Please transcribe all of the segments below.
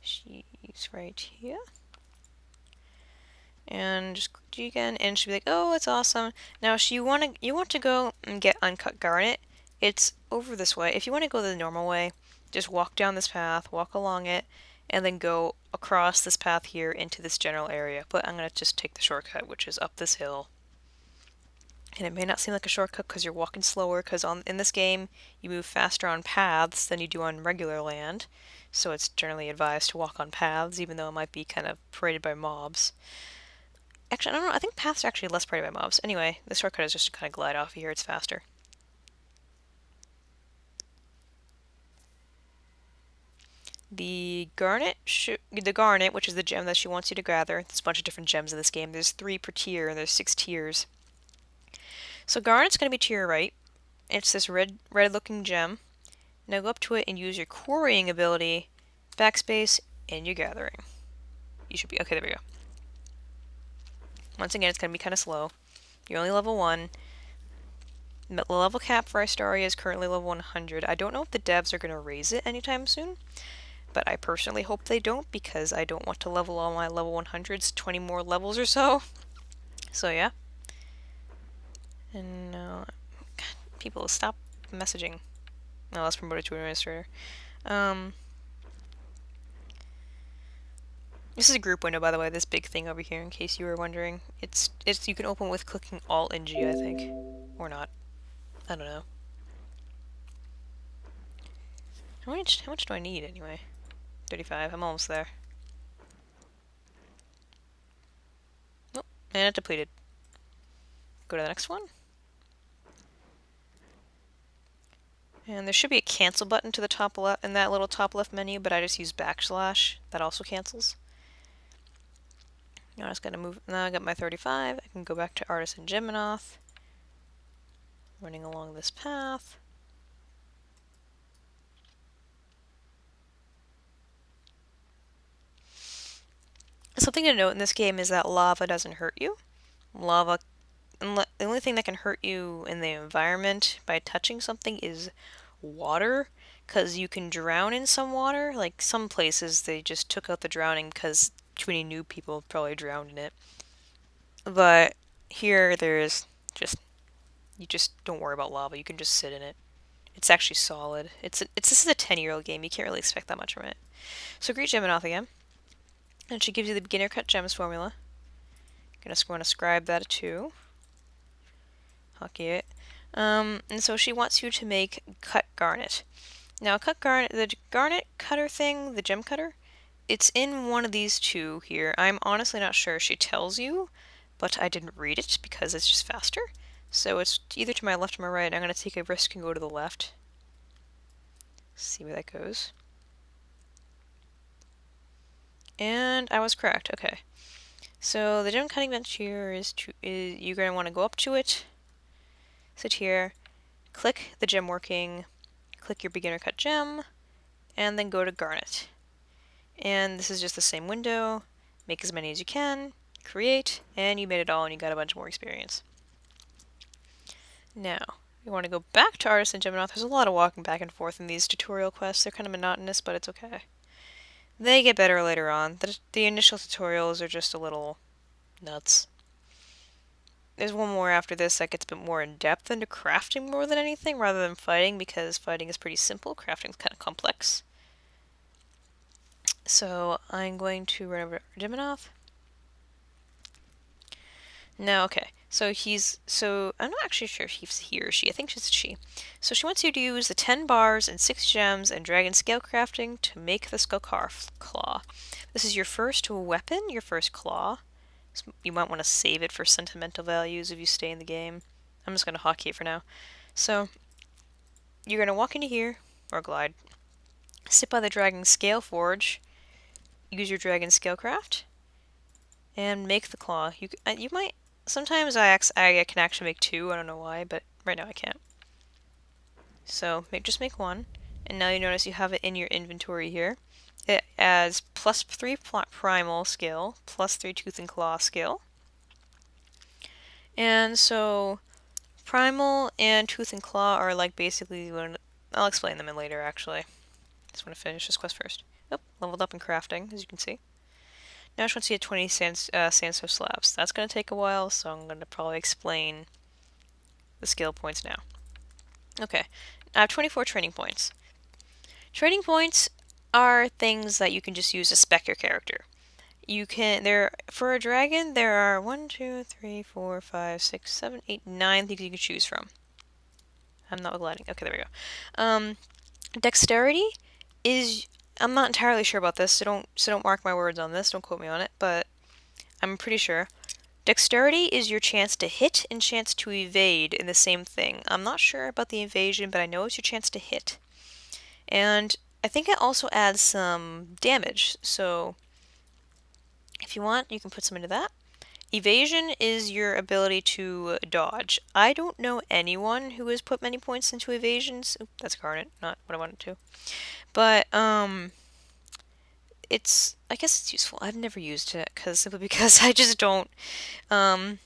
She's right here. And just click G again, and she'll be like, "Oh, it's awesome." Now, you want to go and get uncut garnet. It's over this way. If you want to go the normal way, just walk down this path, walk along it, and then go across this path here into this general area. But I'm gonna just take the shortcut, which is up this hill. And it may not seem like a shortcut because you're walking slower, because in this game you move faster on paths than you do on regular land. So it's generally advised to walk on paths, even though it might be kind of paraded by mobs. Actually, I don't know. I think paths are actually less paraded by mobs. Anyway, the shortcut is just to kind of glide off of here. It's faster. The garnet, which is the gem that she wants you to gather. There's a bunch of different gems in this game. There's 3 per tier, and there's 6 tiers. So garnet's going to be to your right. It's this red-looking gem. Now go up to it and use your quarrying ability, backspace, and your gathering. You should be okay. There we go. Once again, it's going to be kind of slow. You're only level 1. The level cap for Istaria is currently level 100. I don't know if the devs are going to raise it anytime soon, but I personally hope they don't because I don't want to level all my level 100s 20 more levels or so. So yeah. And God, people stop messaging. No, that's promoted to administrator. This is a group window, by the way, this big thing over here, in case you were wondering. It's you can open with clicking Alt-NG, I think. Or not. I don't know. How much do I need, anyway? 35. I'm almost there. Nope. And it depleted. Go to the next one. And there should be a cancel button to the top left in that little top left menu, but I just use backslash. That also cancels. Now I just gotta move. Now I got my 35. I can go back to Artisan Geminoth. Running along this path. Something to note in this game is that lava doesn't hurt you. Lava, the only thing that can hurt you in the environment by touching something is water, because you can drown in some water. Like some places, they just took out the drowning because too many new people probably drowned in it. But here, there's just you just don't worry about lava. You can just sit in it. It's actually solid. This is a 10-year-old game. You can't really expect that much from it. So greet Geminoth again. And she gives you the beginner cut gems formula. Gonna want to scribe that too. Hockey it. And so she wants you to make cut garnet. Now cut garnet, the garnet cutter thing, the gem cutter, it's in one of these two here. I'm honestly not sure. She tells you, but I didn't read it because it's just faster. So it's either to my left or my right. I'm gonna take a risk and go to the left. See where that goes. And I was correct. Okay. So the gem cutting bench here is you're going to want to go up to it, sit here, click the gem working, click your beginner cut gem, and then go to garnet. And this is just the same window. Make as many as you can, create, and you made it all and you got a bunch more experience. Now, you want to go back to Artisan Geminoth. There's a lot of walking back and forth in these tutorial quests. They're kind of monotonous, but it's okay. They get better later on. The initial tutorials are just a little nuts. There's one more after this that gets a bit more in-depth into crafting more than anything, rather than fighting, because fighting is pretty simple. Crafting is kind of complex. So I'm going to run over to Geminoth. Now, okay. So I'm not actually sure if he's he or she. I think it's she. So she wants you to use the 10 bars and 6 gems and dragon scale crafting to make the Skalkaar claw. This is your first weapon, your first claw. So you might want to save it for sentimental values if you stay in the game. I'm just going to hotkey it for now. So you're going to walk into here, or glide. Sit by the dragon scale forge. Use your dragon scale craft. And make the claw. You might... Sometimes I can actually make 2, I don't know why, but right now I can't. So just make 1, and now you notice you have it in your inventory here. It adds +3 primal skill, +3 tooth and claw skill. And so primal and tooth and claw are like basically I'll explain them in later, actually. Just want to finish this quest first. Oh, leveled up in crafting, as you can see. Now I just want to see a 20 sandstone slabs. That's going to take a while, so I'm going to probably explain the skill points now. Okay, I have 24 training points. Training points are things that you can just use to spec your character. You can, for a dragon, there are 1, 2, 3, 4, 5, 6, 7, 8, 9 things you can choose from. I'm not gliding. Okay, there we go. Dexterity is, I'm not entirely sure about this, so don't mark my words on this, don't quote me on it, but I'm pretty sure. Dexterity is your chance to hit and chance to evade in the same thing. I'm not sure about the evasion, but I know it's your chance to hit. And I think it also adds some damage, so if you want, you can put some into that. Evasion is your ability to dodge. I don't know anyone who has put many points into evasions. Oop, that's Garnet, not what I wanted to. But, I guess it's useful. I've never used it, simply because I just don't, I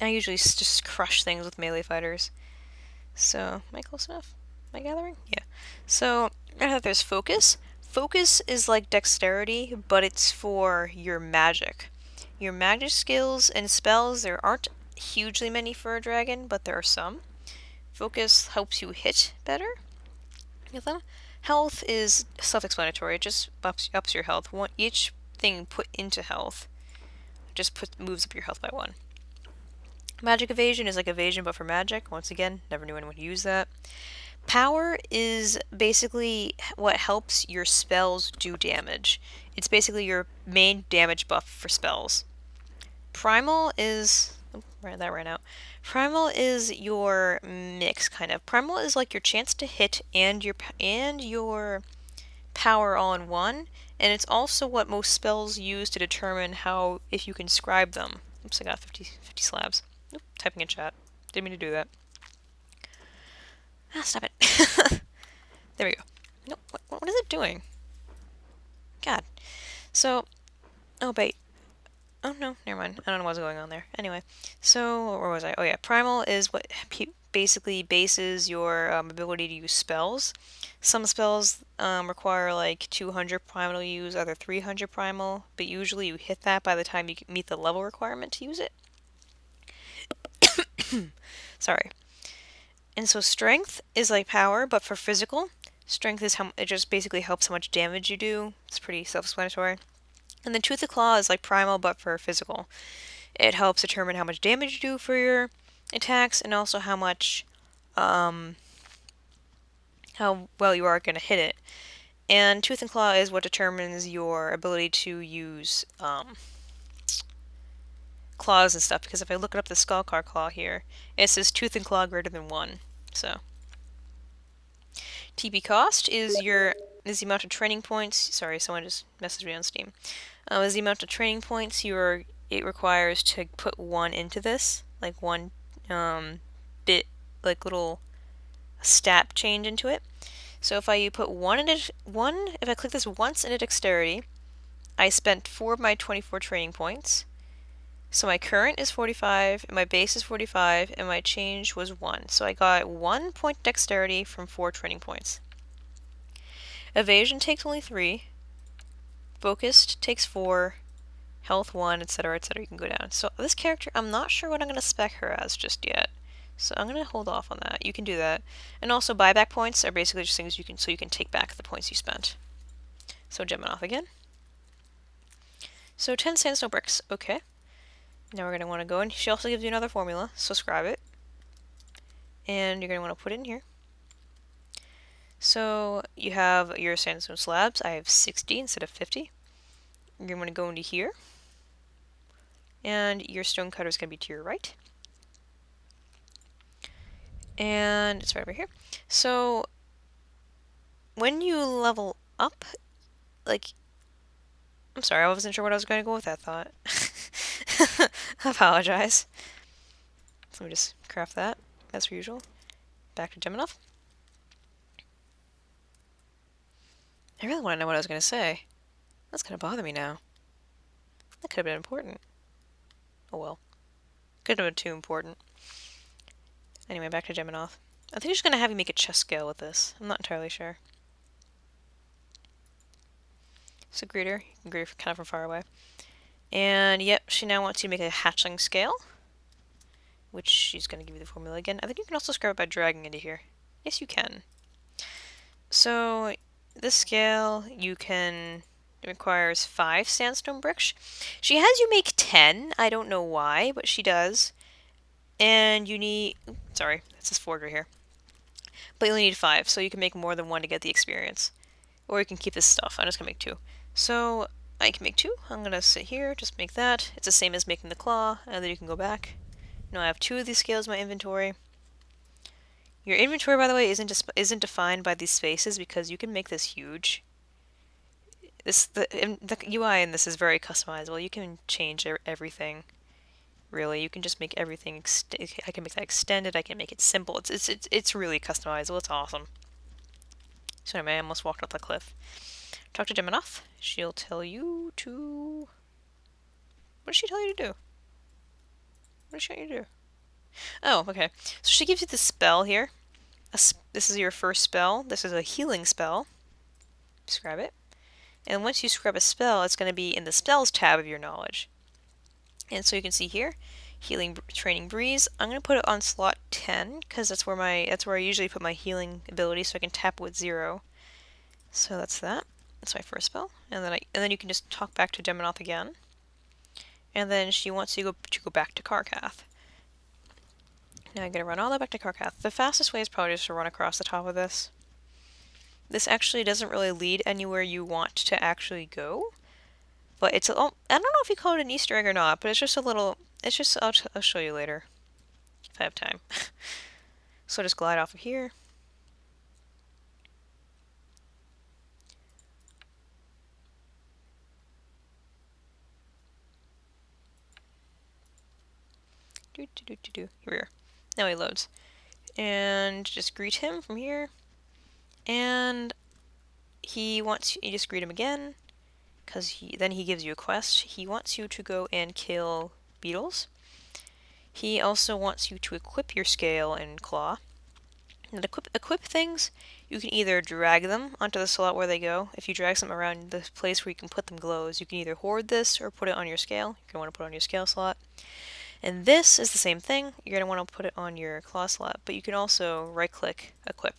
usually just crush things with melee fighters. So, am I close enough? Am I gathering? Yeah. So, there's focus. Focus is like dexterity, but it's for your magic. Your magic skills and spells, there aren't hugely many for a dragon, but there are some. Focus helps you hit better with them. Health is self-explanatory. It just ups your health. Each thing put into health just moves up your health by 1. Magic evasion is like evasion but for magic. Once again, never knew anyone would use that. Power is basically what helps your spells do damage. It's basically your main damage buff for spells. Primal is... Oh, that ran out. Primal is your mix, kind of. Primal is like your chance to hit and your power all in one, and it's also what most spells use to determine if you can scribe them. Oops, I got 50 slabs. Oop, typing in chat. Didn't mean to do that. Ah, stop it. There we go. No, what is it doing? God. So, oh, wait. Oh, no, never mind. I don't know what's going on there. Anyway, so, where was I? Oh, yeah. Primal is what basically bases your ability to use spells. Some spells require like 200 primal to use, other 300 primal, but usually you hit that by the time you meet the level requirement to use it. Sorry. And so strength is like power, but for physical. Strength is it just basically helps how much damage you do. It's pretty self-explanatory. And then Tooth of Claw is like primal, but for physical. It helps determine how much damage you do for your attacks, and also how well you are going to hit it. And Tooth and Claw is what determines your ability to use claws and stuff, because if I look up the Skalkaar claw here, it says Tooth and Claw greater than 1. So TP cost is the amount of training points. Sorry, someone just messaged me on Steam. Is the amount of training points it requires to put 1 into this, like 1 bit, like little stat change into it. So if I put if I click this once into dexterity, I spent 4 of my 24 training points. So my current is 45, and my base is 45, and my change was 1. So I got 1 point dexterity from 4 training points. Evasion takes only 3. Focused takes 4. Health 1, etc., etc. You can go down. So this character, I'm not sure what I'm going to spec her as just yet. So I'm going to hold off on that. You can do that. And also buyback points are basically just things you can take back the points you spent. So Geminoth again. So 10 sandstone bricks. Okay. Now we're going to want to go in. She also gives you another formula, so scribe it. And you're going to want to put it in here. So you have your sandstone slabs. I have 60 instead of 50. You're going to want to go into here. And your stone cutter is going to be to your right. And it's right over here. So when you level up, like, I'm sorry, I wasn't sure what I was going to go with that thought. I apologize. So let me just craft that, as per usual. Back to Geminoth. I really want to know what I was going to say. That's going to bother me now. That could have been important. Oh well. Could have been too important. Anyway, back to Geminoth. I think she's gonna have you make a chest scale with this. I'm not entirely sure. So greet her. You can greet her kind of from far away. And yep, she now wants you to make a hatchling scale, which she's gonna give you the formula again. I think you can also scrub it by dragging into here. Yes, you can. So this scale, it requires 5 sandstone bricks. She has you make 10. I don't know why, but she does. And you need, sorry, that's this forge right here. But you only need 5, so you can make more than 1 to get the experience. Or you can keep this stuff. I'm just gonna make 2. So I can make 2. I'm gonna sit here, just make that. It's the same as making the claw, and then you can go back. Now I have 2 of these scales in my inventory. Your inventory, by the way, isn't defined by these spaces because you can make this huge. The UI in this is very customizable. You can change everything. Really, you can just make everything. I can make that extended. I can make it simple. It's really customizable. It's awesome. So anyway, I almost walked off the cliff. Talk to Geminoth. She'll tell you to. What does she tell you to do? What does she want you to do? Oh, okay. So she gives you this spell here. This is your first spell. This is a healing spell. Describe it. And once you scrub a spell, it's going to be in the spells tab of your knowledge. And so you can see here, healing training breeze. I'm going to put it on slot 10 because that's where I usually put my healing ability, so I can tap with 0. So that's that. That's my first spell, and then you can just talk back to Geminoth again. And then she wants you to go back to Karkath. Now I'm going to run all the way back to Karkath. The fastest way is probably just to run across the top of this. This actually doesn't really lead anywhere you want to actually go. But it's I don't know if you call it an Easter egg or not, but it's just a little, I'll show you later. If I have time. So just glide off of here. Here we are. Now he loads. And just greet him from here. And you just greet him again. Because then he gives you a quest. He wants you to go and kill beetles. He also wants you to equip your scale and claw. And equip things, you can either drag them onto the slot where they go. If you drag something around the place where you can put them glows, you can either hoard this or put it on your scale. You're going to want to put it on your scale slot. And this is the same thing. You're going to want to put it on your claw slot, but you can also right-click equip.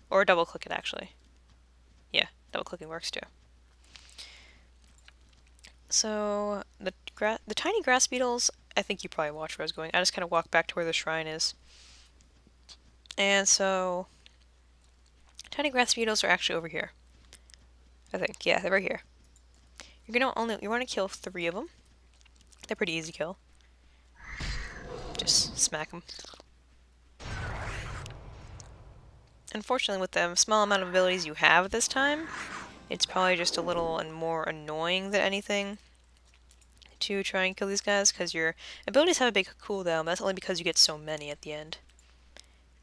Or double-click it, actually. Yeah, double-clicking works too. So, the tiny grass beetles, I think you probably watched where I was going. I just kind of walked back to where the shrine is. And so, tiny grass beetles are actually over here. I think, yeah, they're right here. You want to kill 3 of them. They're pretty easy to kill. Just smack them. Unfortunately, with the small amount of abilities you have this time, it's probably just a little more annoying than anything to try and kill these guys, because your abilities have a big cooldown, but that's only because you get so many at the end.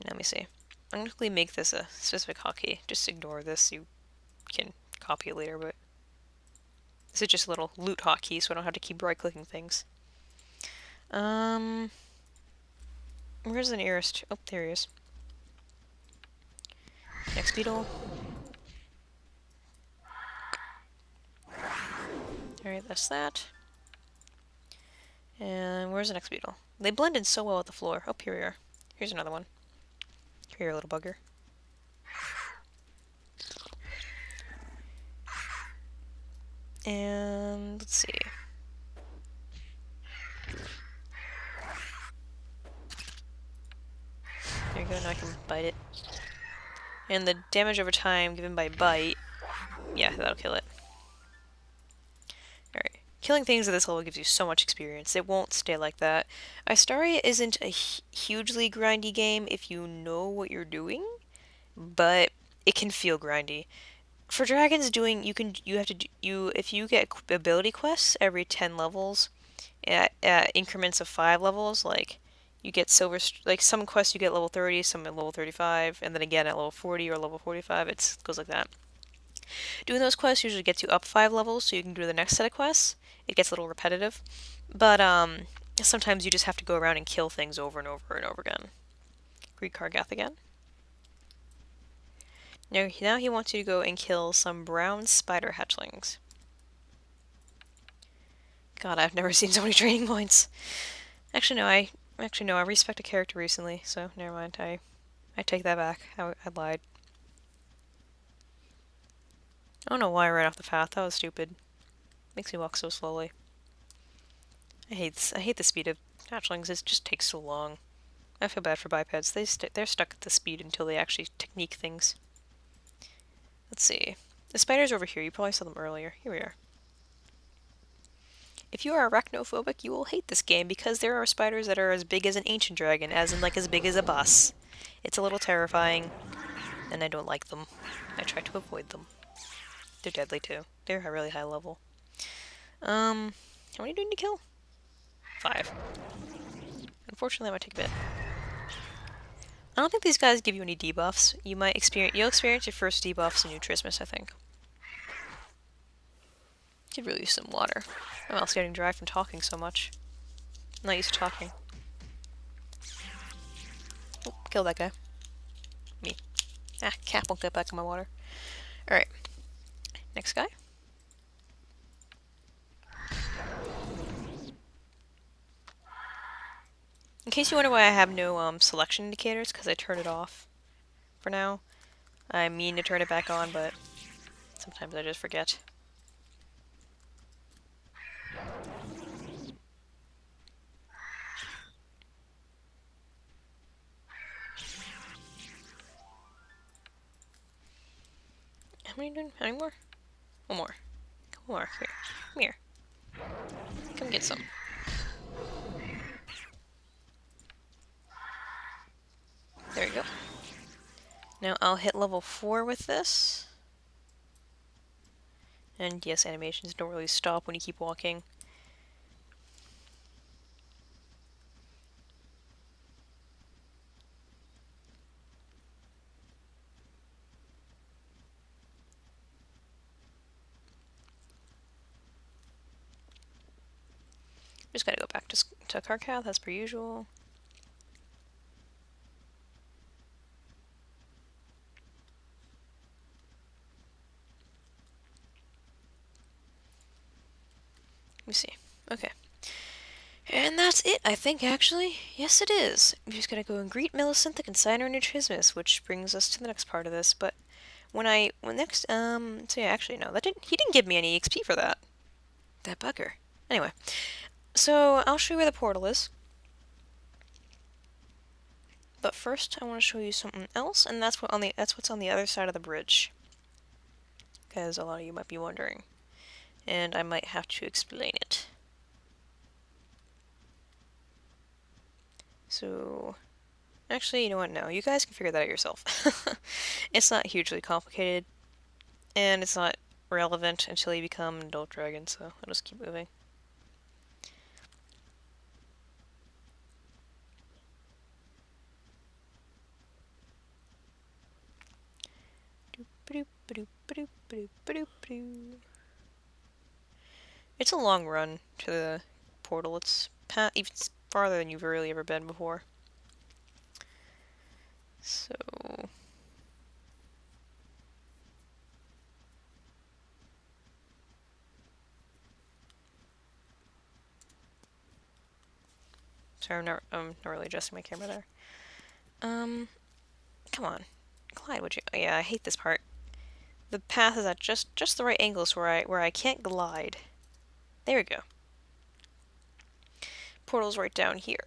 Let me see. I'm going to quickly make this a specific hotkey. Just ignore this, you can copy it later, but this is just a little loot hotkey, so I don't have to keep right-clicking things. Where's the nearest? Oh, there he is. Next beetle. Alright, that's that. And where's the next beetle? They blend in so well with the floor. Oh, here we are. Here's another one. Here, little bugger. And let's see. There you go, now I can bite it. And the damage over time given by bite, yeah, that'll kill it. Alright. Killing things at this level gives you so much experience. It won't stay like that. Istaria isn't a hugely grindy game if you know what you're doing, but it can feel grindy. For dragons, if you get ability quests every 10 levels, at increments of 5 levels, like you get silver, like some quests you get level 30, some at level 35, and then again at level 40 or level 45, it goes like that. Doing those quests usually gets you up 5 levels, so you can do the next set of quests. It gets a little repetitive, but sometimes you just have to go around and kill things over and over and over again. Greek Kargath again. Now he wants you to go and kill some brown spider hatchlings. God, I've never seen so many training points. Actually, no, I respect a character recently, so never mind. I take that back. I lied. I don't know why I ran off the path. That was stupid. Makes me walk so slowly. I hate the speed of hatchlings. It just takes so long. I feel bad for bipeds. They're stuck at the speed until they actually technique things. Let's see. The spider's over here. You probably saw them earlier. Here we are. If you are arachnophobic, you will hate this game because there are spiders that are as big as an ancient dragon, as in like as big as a bus. It's a little terrifying, and I don't like them. I try to avoid them. They're deadly too. They're a really high level. How many do you need to kill? 5. Unfortunately, that might take a bit. I don't think these guys give you any debuffs. You'll experience your first debuffs in New Trismus, I think. Could really use some water. My mouth's getting dry from talking so much. I'm not used to talking. Oh, kill that guy. Me. Ah, Cap won't get back in my water. Alright. Next guy. In case you wonder why I have no selection indicators, because I turned it off for now. I mean to turn it back on, but sometimes I just forget. How many doing? How many more? One more. One more. Here. Come here. Come get some. There you go. Now I'll hit level 4 with this. And yes, animations don't really stop when you keep walking. Just gotta go back to Karkath as per usual. Let me see. Okay. And that's it, I think, actually. Yes, it is. You just gotta go and greet Millicenthic and sign her into Trismus, which brings us to the next part of this, but so yeah, actually, no, he didn't give me any XP for that. That bugger. Anyway, so I'll show you where the portal is. But first, I want to show you something else, and that's what's on the other side of the bridge. Because a lot of you might be wondering. And I might have to explain it. So, actually, you know what? No, you guys can figure that out yourself. It's not hugely complicated, and it's not relevant until you become an adult dragon, so I'll just keep moving. It's a long run to the portal. It's even farther than you've really ever been before. So... Sorry, I'm not really adjusting my camera there. Come on. Glide, would you? Oh, yeah, I hate this part. The path is at just the right angles where I can't glide. There we go. Portal's right down here.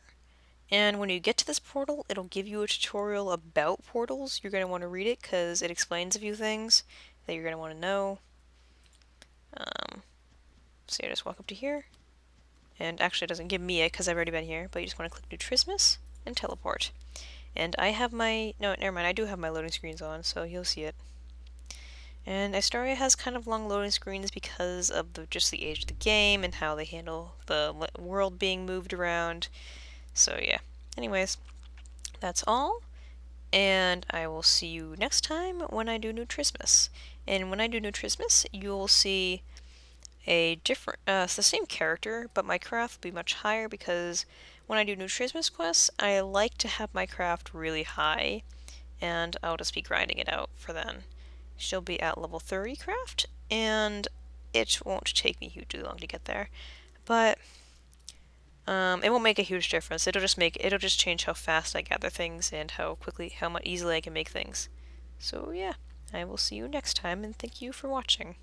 And when you get to this portal, it'll give you a tutorial about portals. You're going to want to read it because it explains a few things that you're going to want to know. So you just walk up to here. And actually it doesn't give me it because I've already been here, but you just want to click New Trismus and teleport. And I have my... No, never mind, I do have my loading screens on, so you'll see it. And Istaria has kind of long loading screens because of just the age of the game and how they handle the world being moved around. So yeah. Anyways, that's all. And I will see you next time when I do New Trismus. And when I do New Trismus, you'll see a different, it's the same character, but my craft will be much higher because when I do Nutrismus quests, I like to have my craft really high, and I'll just be grinding it out for then. She'll be at level 30 craft, and it won't take me too long to get there. But it won't make a huge difference. It'll just change how fast I gather things and how much easily I can make things. So yeah, I will see you next time, and thank you for watching.